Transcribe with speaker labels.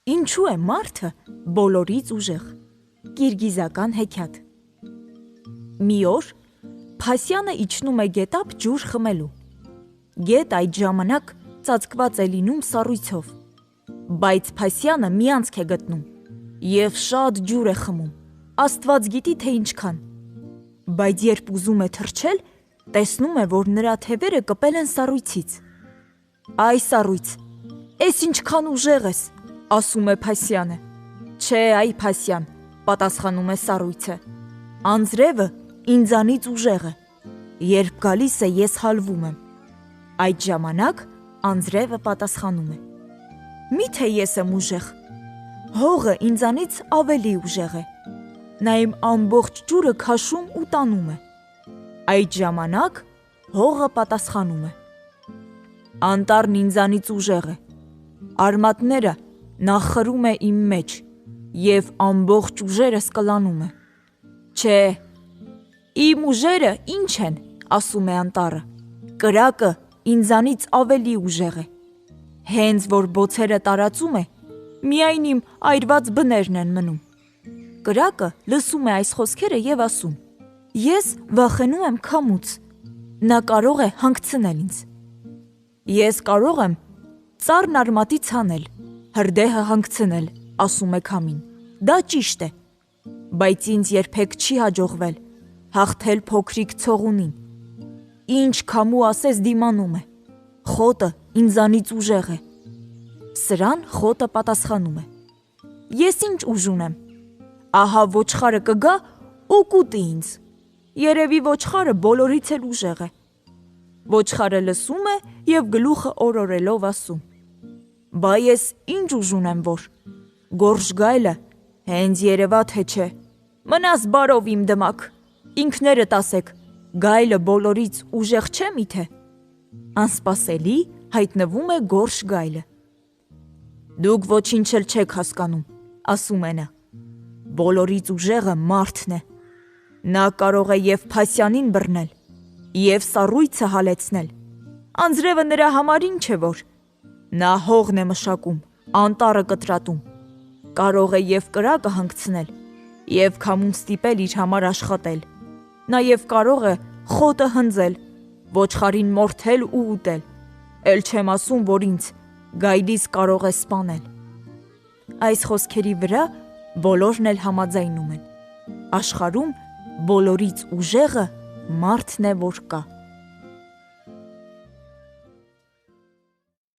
Speaker 1: Ինչու է մարդը բոլորից ուժեղ։ Կիրգիզական հեքիաթ։ Մի օր Փասյանը իջնում է գետափ ջուր խմելու։ Գետ այդ ժամանակ ծածկված է լինում սառույցով, բայց Փասյանը մի անցք է գտնում և շատ ջուր է խմում, Աստված գիտի թե ինչքան, բայց երբ ուզում է թռչել, տեսնում է, որ նրա թևերը կպել են սառույցից։ «Այ սառույց, էս ինչքան ուժեղ ես», ասում է Փասյանը։ «Չէ, այ Փասյան», պատասխանում է սառույցը, «անձրևը ինձանից ուժեղ է, երբ գալիս է, ես հալվում եմ»։ Այդ ժամանակ անձրևը պատասխանում է. «Միթե ես եմ ուժեղ, հողը ինձանից ավելի ուժեղ է, նա իմ ամբողջ ջուրը քաշում ու տանում է»։ Այդ ժամանակ հողը պատասխանում է. «Անտառն ինձանից ուժեղ է, արմատները նա խրում է իմ մեջ և ամբողջ ուժերս կլանում է»։ «Չէ, իմ ուժերը ինչ են», ասում է անտառը, «կրակը ինձանից ավելի ուժեղ է, հենց որ բոցերը տարածում է, միայն իմ այրված բներն են մնում»։ Կրակը լսում է այս խոսքերը և ասում. «Ես վախենում եմ քամուց, նա կարող է հանգցնել ինձ։ Ես կարող եմ ծառն արմատից հանել, հրդեհը հանգցնել», ասում է քամին, «դա ճիշտ է, բայց ինձ երբեք չի հաջողվել հաղթել փոքրիկ ցողունին, ինչ քամու ասես դիմանում է, խոտը ինձանից ուժեղ է»։ Սրան խոտը պատասխանում է. «Ես ինչ ուժ ունեմ, ահա ոչխարը կգա ու կուտի ինձ, երևի ոչխարը բոլորից էլ ուժեղ է»։ Ոչխարը լսում է և գլուխը օրորելով ասում. «Բա ես ինչ ուժ ունեմ, որ, գորշ գայլը հենց երևա թե չէ, մնաս բարով իմ դմակ, ինքներդ ասեք, գայլը բոլորից ուժեղ չէ միթե»։ Անսպասելի հայտնվում է գորշ գայլը։ «Դուք ոչինչ էլ չեք հասկանում», ասում է նա, «բոլորից ուժեղը մարդն է, նա կարող է և Փասյանին բռնել, և սառույցը հալեցնել, անձրևը նրա համար ինչ է որ, նա հողն է մշակում, անտառը կտրատում, կարող է և կրակը հանգցնել, և քամուն ստիպել իր համար աշխատել, նաև կարող է խոտը հնձել, ոչխարին մորթել ու ուտել, էլ չեմ ասում, որ ինձ գայլիս կարող է սպանել»։ Այս խոսքերի վրա բոլորն էլ համաձայնում են. աշխարհում բոլորից ուժեղը մարդն է, որ կա։